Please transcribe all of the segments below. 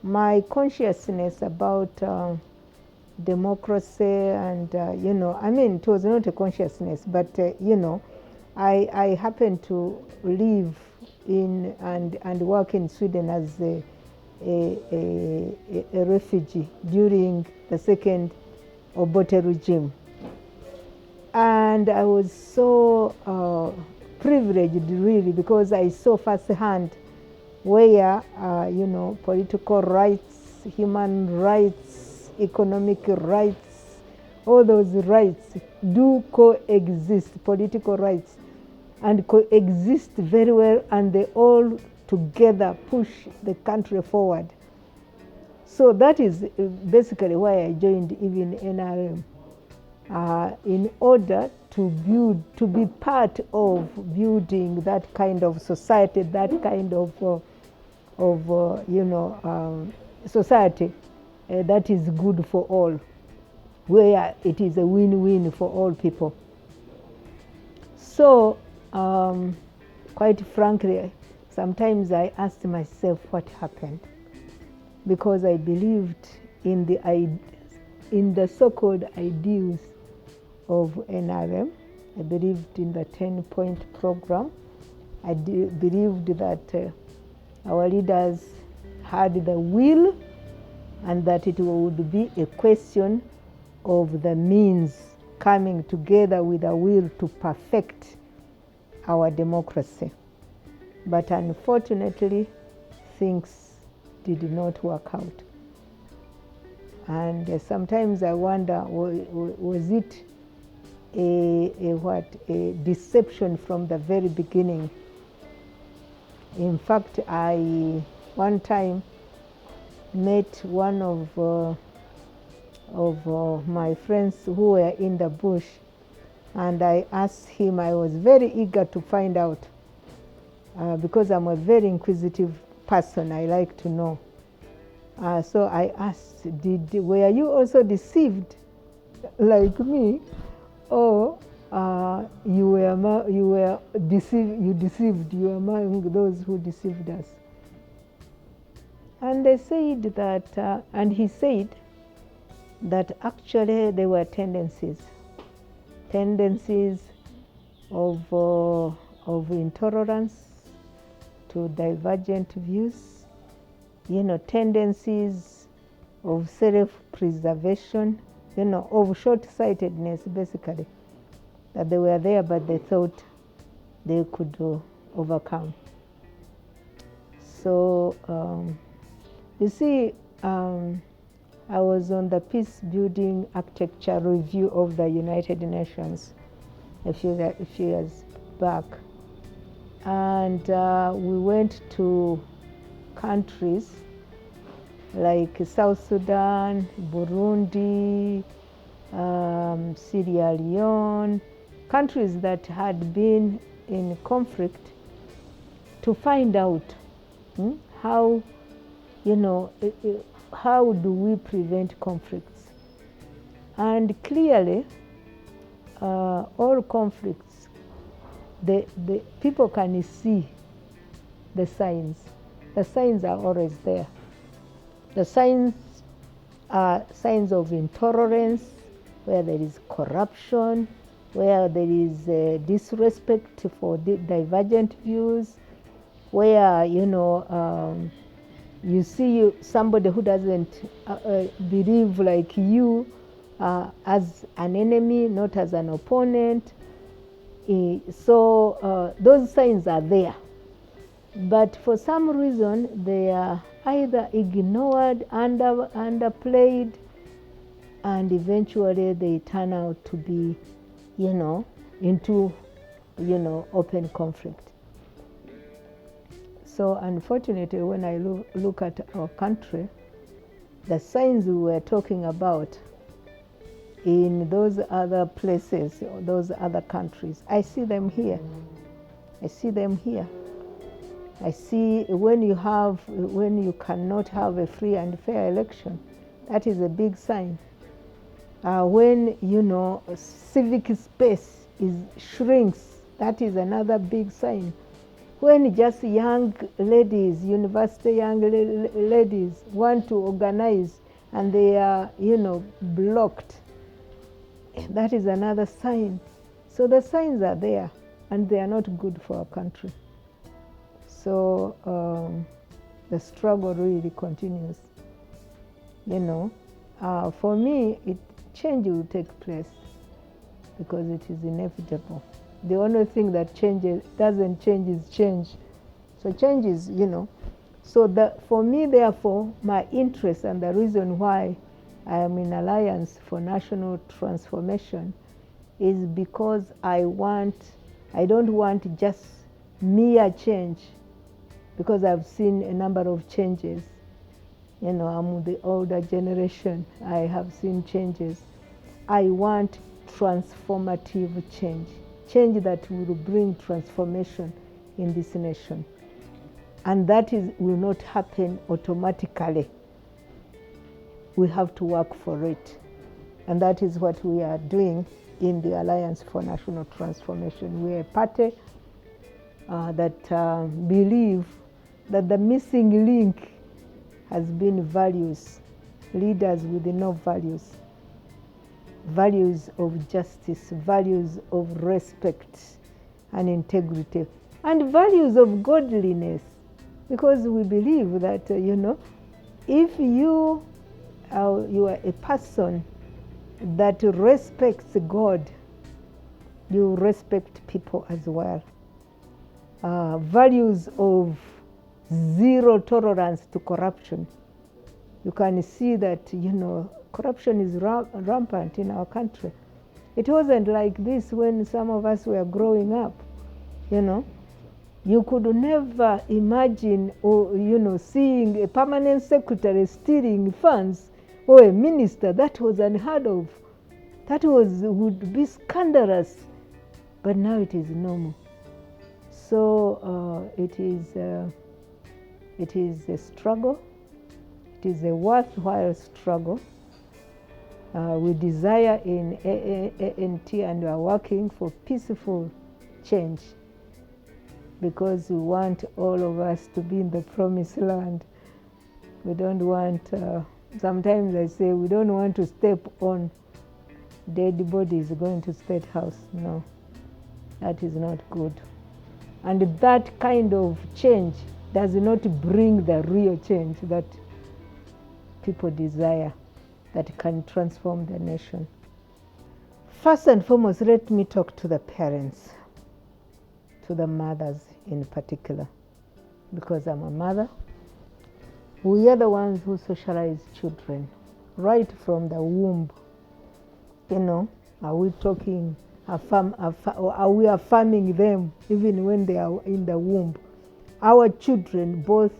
my consciousness about democracy and, I mean, it was not a consciousness, but, I happened to live in and work in Sweden as a refugee during the second Obote regime. And I was so privileged, really, because I saw firsthand where, political rights, human rights, economic rights, all those rights do coexist, political rights, and coexist very well, and they all together push the country forward. So that is basically why I joined even NRM, in order to be part of building that kind of society, that kind of society that is good for all, where it is a win-win for all people. So, quite frankly, sometimes I asked myself what happened, because I believed in the so-called ideals of NRM. I believed in the 10-point program. I believed that our leaders had the will, and that it would be a question of the means coming together with a will to perfect our democracy. But unfortunately, things did not work out. And sometimes I wonder, was it a deception from the very beginning? In fact, I one time met one of my friends who were in the bush, and I asked him, I was very eager to find out, because I'm a very inquisitive person, I like to know. So I asked, were you also deceived like me, or you were deceived? You were among those who deceived us. And they said that, and he said that actually there were tendencies of intolerance to divergent views, tendencies of self-preservation, of short-sightedness, basically, that they were there, but they thought they could overcome. So, you see, I was on the Peace Building Architecture Review of the United Nations a few years back. And we went to countries like South Sudan, Burundi, Sierra Leone, countries that had been in conflict, to find out how do we prevent conflicts. And clearly, all conflicts, the people can see the signs. The signs are always there. The signs are signs of intolerance, where there is corruption, where there is disrespect for divergent views, where, you see somebody who doesn't believe like you as an enemy, not as an opponent. So those signs are there. But for some reason, they are either ignored, underplayed, and eventually they turn out to be, into, open conflict. So unfortunately, when I look at our country, the signs we were talking about in those other places, or those other countries, I see them here. I see them here. I see when you cannot have a free and fair election, that is a big sign. When, civic space shrinks, that is another big sign. when just young ladies, university young ladies want to organize and they are, blocked, that is another sign. So the signs are there, and they are not good for our country. So the struggle really continues. For me, change will take place because it is inevitable. The only thing that doesn't change is change. So change is, So for me, therefore, my interest and the reason why I am in Alliance for National Transformation is because I don't want just mere change, because I've seen a number of changes. I'm the older generation. I have seen changes. I want transformative change that will bring transformation in this nation. And that will not happen automatically. We have to work for it. And that is what we are doing in the Alliance for National Transformation. We are a party that believe that the missing link has been values, leaders with no values, values of justice, values of respect and integrity, and values of godliness. Because we believe that, if you are a person that respects God, you respect people as well. Values of zero tolerance to corruption. You can see that, corruption is rampant in our country. It wasn't like this when some of us were growing up, You could never imagine seeing a permanent secretary stealing funds or a minister. That was unheard of. That would be scandalous. But now it is normal. So it is a struggle. It is a worthwhile struggle. We desire in ANT and we are working for peaceful change, because we want all of us to be in the promised land. We don't want, sometimes I say, we don't want to step on dead bodies going to State House. No, that is not good. And that kind of change does not bring the real change that people desire, that can transform the nation. First and foremost, let me talk to the parents, to the mothers in particular, because I'm a mother. We are the ones who socialize children right from the womb. Are we talking, are we affirming them even when they are in the womb? Our children, both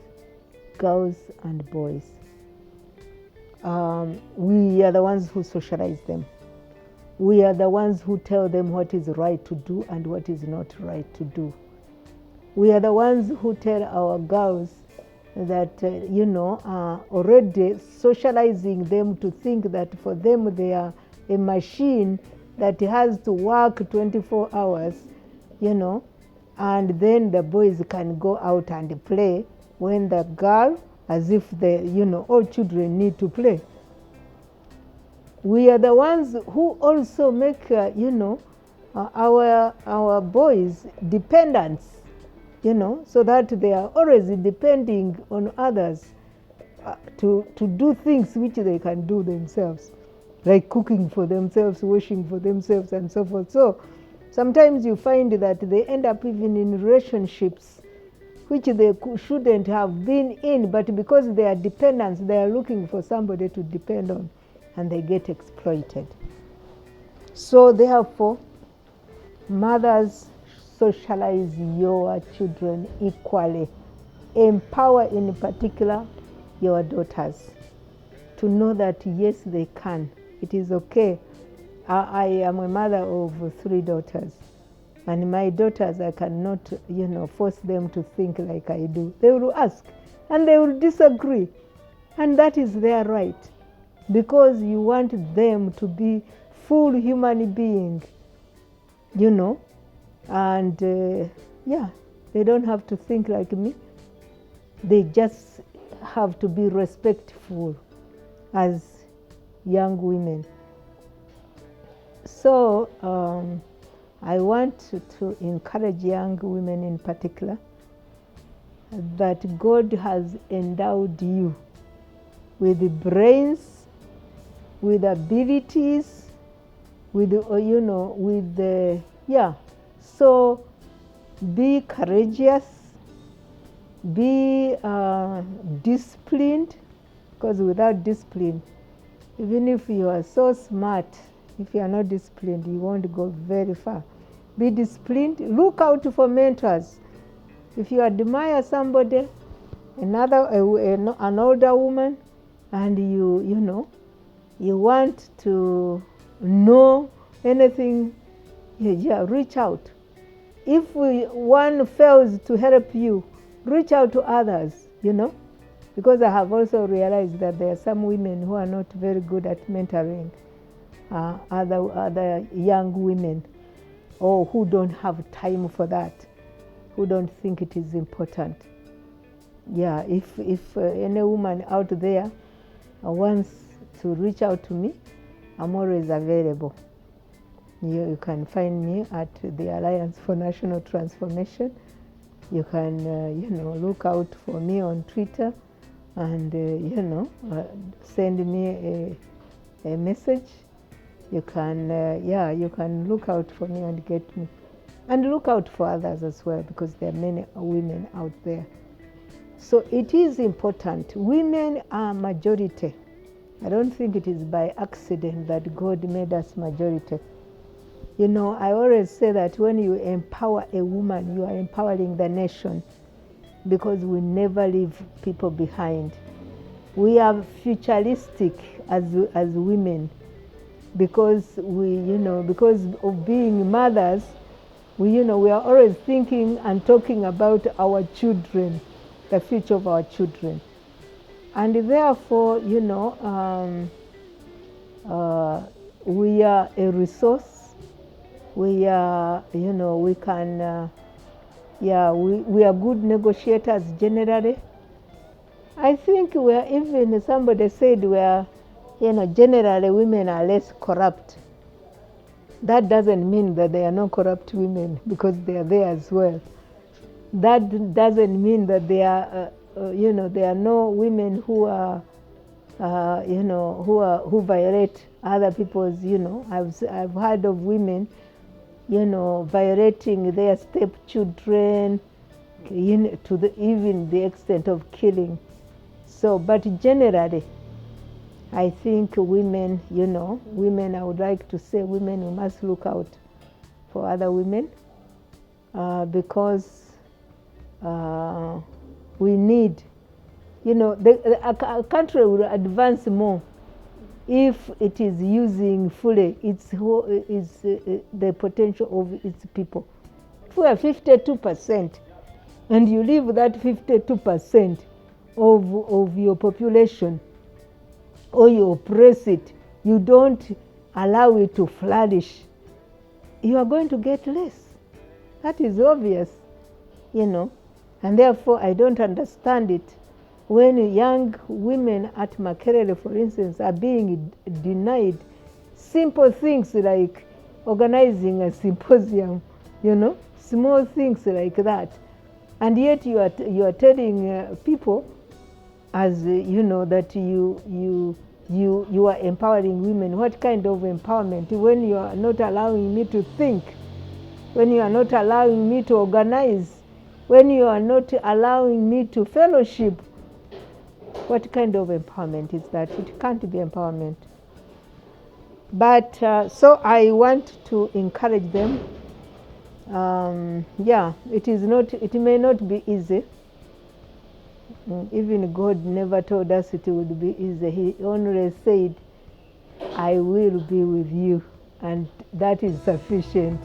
girls and boys, we are the ones who socialize them. We are the ones who tell them what is right to do and what is not right to do. We are the ones who tell our girls that, already socializing them to think that for them they are a machine that has to work 24 hours, and then the boys can go out and play, when the girl, as if all children need to play. We are the ones who also make, our boys dependents, so that they are always depending on others to do things which they can do themselves, like cooking for themselves, washing for themselves, and so forth. So sometimes you find that they end up even in relationships which they shouldn't have been in, but because they are dependents, they are looking for somebody to depend on, and they get exploited. So therefore, mothers, socialize your children equally. Empower in particular your daughters to know that yes, they can. It is okay. I am a mother of 3 daughters. And my daughters, I cannot, force them to think like I do. They will ask and they will disagree. And that is their right, because you want them to be full human beings, And They don't have to think like me. They just have to be respectful as young women. So I want to encourage young women in particular that God has endowed you with brains, with abilities, with so be courageous, be disciplined, because without discipline, even if you are so smart, if you are not disciplined, you won't go very far. Be disciplined. Look out for mentors. If you admire somebody, an older woman, and you want to know anything, reach out. If one fails to help you, reach out to others, because I have also realized that there are some women who are not very good at mentoring other young women, or who don't have time for that, who don't think it is important. Yeah, if any woman out there wants to reach out to me, I'm always available. You can find me at the Alliance for National Transformation. You can, look out for me on Twitter and, send me a message. You can, you can look out for me and get me. And look out for others as well, because there are many women out there. So it is important. Women are majority. I don't think it is by accident that God made us majority. I always say that when you empower a woman, you are empowering the nation, because we never leave people behind. We are futuristic as women, because because of being mothers, we are always thinking and talking about our children, the future of our children. And therefore, we are a resource. We are, we can, we are good negotiators generally. I think somebody said generally women are less corrupt. That doesn't mean that they are not corrupt women, because they are there as well. That doesn't mean that they are, there are no women who are, who violate other people's, I've heard of women, violating their stepchildren, to even the extent of killing. So, but generally, I think women, I would like to say women, we must look out for other women, because we need, a country will advance more if it is using fully the potential of its people. If we are 52%, and you leave that 52% of your population, or you oppress it, you don't allow it to flourish, you are going to get less. That is obvious, and therefore I don't understand it when young women at Makerere, for instance, are being denied simple things like organizing a symposium, small things like that. And yet you are telling people, as that you are empowering women. What kind of empowerment when you are not allowing me to think, when you are not allowing me to organize, when you are not allowing me to fellowship? What kind of empowerment is that? It can't be empowerment. But so I want to encourage them. It may not be easy. Even God never told us it would be easy. He only said, I will be with you, and that is sufficient.